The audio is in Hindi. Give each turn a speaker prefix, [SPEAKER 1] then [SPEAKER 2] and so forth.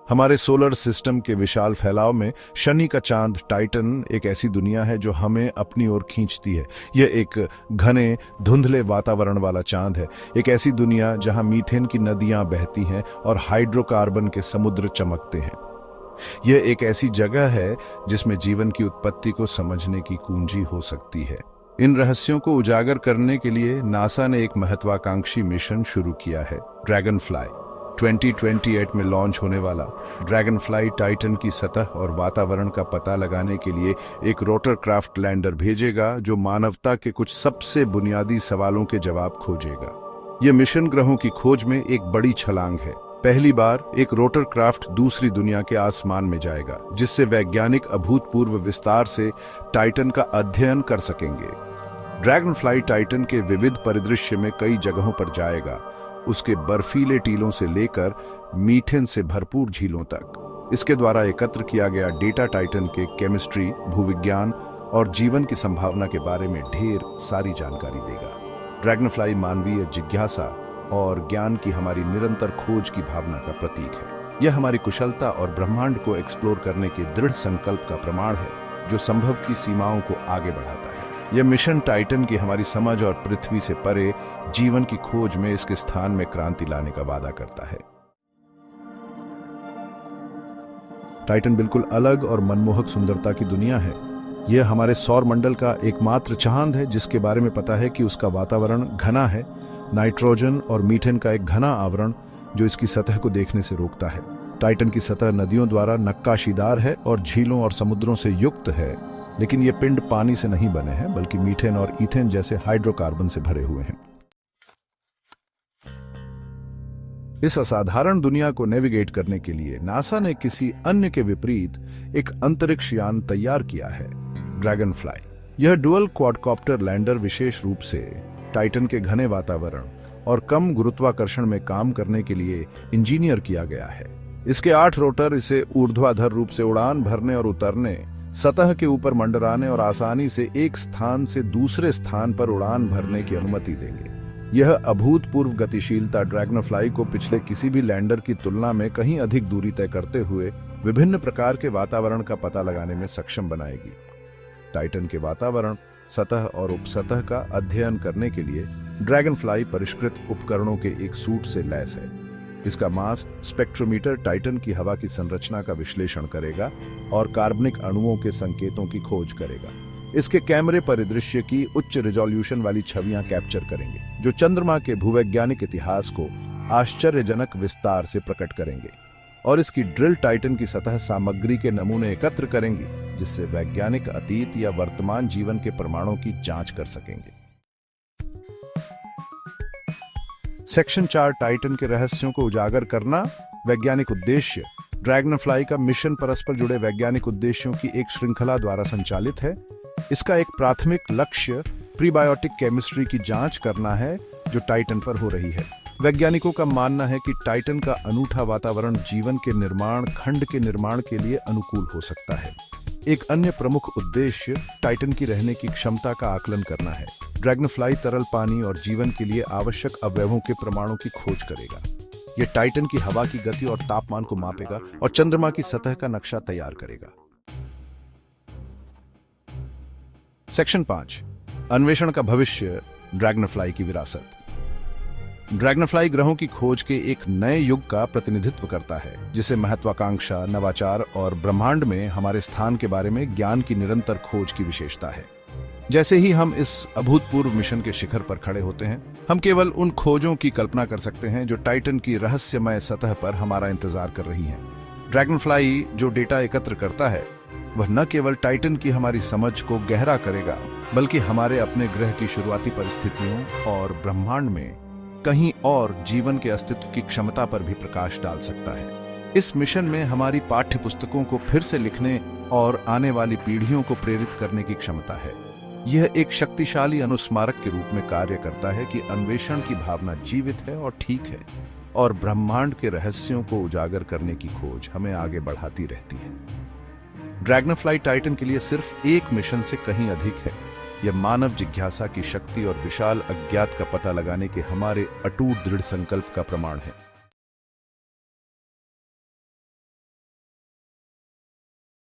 [SPEAKER 1] हमारे सोलर सिस्टम के विशाल फैलाव में शनि का चांद टाइटन एक ऐसी दुनिया है जो हमें अपनी ओर खींचती है। यह एक घने धुंधले वातावरण वाला चांद है, एक ऐसी दुनिया जहां मीथेन की नदियां बहती हैं और हाइड्रोकार्बन के समुद्र चमकते हैं। यह एक ऐसी जगह है जिसमें जीवन की उत्पत्ति को समझने की कुंजी हो सकती है। इन रहस्यों को उजागर करने के लिए नासा ने एक महत्वाकांक्षी मिशन शुरू किया है, ड्रैगन फ्लाई। 2028 में लॉन्च होने वाला ड्रैगन फ्लाई टाइटन की सतह और वातावरण का पता लगाने के लिए एक रोटरक्राफ्ट लैंडर भेजेगा जो मानवता के कुछ सबसे बुनियादी सवालों के जवाब खोजेगा। यह मिशन ग्रहों की खोज में एक बड़ी छलांग है। पहली बार एक रोटरक्राफ्ट दूसरी दुनिया के आसमान में जाएगा, जिससे वैज्ञानिक अभूतपूर्व विस्तार से टाइटन का अध्ययन कर सकेंगे। ड्रैगन फ्लाई टाइटन के विविध परिदृश्य में कई जगहों पर जाएगा, उसके बर्फीले टीलों से लेकर मीथेन से भरपूर झीलों तक। इसके द्वारा एकत्र किया गया डेटा टाइटन के केमिस्ट्री, भूविज्ञान और जीवन की संभावना के बारे में ढेर सारी जानकारी देगा। ड्रैगन फ्लाई मानवीय जिज्ञासा और ज्ञान की हमारी निरंतर खोज की भावना का प्रतीक है। यह हमारी कुशलता और ब्रह्मांड को एक्सप्लोर करने के दृढ़ संकल्प का प्रमाण है, जो संभव की सीमाओं को आगे बढ़ाता है। यह मिशन टाइटन की हमारी समझ और पृथ्वी से परे जीवन की खोज में इसके स्थान में क्रांति लाने का वादा करता है। टाइटन बिल्कुल अलग और मनमोहक सुंदरता की दुनिया है। यह हमारे सौर मंडल का एकमात्र चांद है जिसके बारे में पता है कि उसका वातावरण घना है, नाइट्रोजन और मीथेन का एक घना आवरण जो इसकी सतह को देखने से रोकता है। टाइटन की सतह नदियों द्वारा नक्काशीदार है और झीलों और समुद्रों से युक्त है, लेकिन ये पिंड पानी से नहीं बने हैं बल्कि मीथेन और ईथेन जैसे हाइड्रोकार्बन से भरे हुए हैं। इस असाधारण दुनिया को नेविगेट करने के लिए नासा ने किसी अन्य के विपरीत एक अंतरिक्ष यान तैयार किया है, ड्रैगन फ्लाई। यह डुअल क्वाडकॉप्टर लैंडर विशेष रूप से टाइटन के घने वातावरण और कम गुरुत्वाकर्षण में काम करने के लिए इंजीनियर किया गया है। इसके 8 रोटर इसे ऊर्ध्वाधर रूप से उड़ान भरने और उतरने, सतह के ऊपर मंडराने और आसानी से एक स्थान से दूसरे स्थान पर उड़ान भरने की अनुमति देंगे। यह अभूतपूर्व गतिशीलता ड्रैगन फ्लाई को पिछले किसी भी लैंडर की तुलना में कहीं अधिक दूरी तय करते हुए विभिन्न प्रकार के वातावरण का पता लगाने में सक्षम बनाएगी। टाइटन के वातावरण, सतह और उपसतह का अध्ययन करने के लिए ड्रैगन फ्लाई परिष्कृत उपकरणों के एक सूट से लैस है। इसका मास स्पेक्ट्रोमीटर टाइटन की हवा की संरचना का विश्लेषण करेगा और कार्बनिक अणुओं के संकेतों की खोज करेगा। इसके कैमरे परिदृश्य की उच्च रिजोल्यूशन वाली छवियां कैप्चर करेंगे, जो चंद्रमा के भूवैज्ञानिक इतिहास को आश्चर्यजनक विस्तार से प्रकट करेंगे। और इसकी ड्रिल टाइटन की सतह सामग्री के नमूने एकत्र करेंगी, जिससे वैज्ञानिक अतीत या वर्तमान जीवन के प्रमाणों की जांच कर सकेंगे। सेक्शन 4 टाइटन के रहस्यों को उजागर करना। वैज्ञानिक उद्देश्य। ड्रैगन फ्लाई का मिशन परस्पर जुड़े वैज्ञानिक उद्देश्यों की एक श्रृंखला द्वारा संचालित है। इसका एक प्राथमिक लक्ष्य प्रीबायोटिक केमिस्ट्री की जांच करना है जो टाइटन पर हो रही है। वैज्ञानिकों का मानना है कि टाइटन का अनूठा वातावरण जीवन के निर्माण खंड के निर्माण के लिए अनुकूल हो सकता है। एक अन्य प्रमुख उद्देश्य टाइटन की रहने की क्षमता का आकलन करना है। ड्रैगन फ्लाई तरल पानी और जीवन के लिए आवश्यक अवयवों के प्रमाणों की खोज करेगा। यह टाइटन की हवा की गति और तापमान को मापेगा और चंद्रमा की सतह का नक्शा तैयार करेगा। सेक्शन 5 अन्वेषण का भविष्य। ड्रैगन फ्लाई की विरासत। ड्रैगन फ्लाई ग्रहों की खोज के एक नए युग का प्रतिनिधित्व करता है, जिसे महत्वाकांक्षा, नवाचार और ब्रह्मांड में हमारे स्थान के बारे में ज्ञान की निरंतर खोज की विशेषता है। जैसे ही हम इस अभूतपूर्व मिशन के शिखर पर खड़े होते हैं, हम केवल उन खोजों की कल्पना कर सकते हैं जो टाइटन की रहस्यमय सतह पर हमारा इंतजार कर रही हैं। ड्रैगन फ्लाई जो डेटा एकत्र करता है, वह न केवल टाइटन की हमारी समझ को गहरा करेगा, बल्कि हमारे अपने ग्रह की शुरुआती परिस्थितियों और ब्रह्मांड में कहीं और जीवन के अस्तित्व की क्षमता पर भी प्रकाश डाल सकता है। इस मिशन में हमारी पाठ्य पुस्तकों को फिर से लिखने और आने वाली पीढ़ियों को प्रेरित करने की क्षमता है। यह एक शक्तिशाली अनुस्मारक के रूप में कार्य करता है कि अन्वेषण की भावना जीवित है और ठीक है, और ब्रह्मांड के रहस्यों को उजागर करने की खोज हमें आगे बढ़ाती रहती है। ड्रैगन फ्लाई टाइटन के लिए सिर्फ एक मिशन से कहीं अधिक है। यह मानव जिज्ञासा की शक्ति और विशाल अज्ञात का पता लगाने के हमारे अटूट दृढ़ संकल्प का प्रमाण है।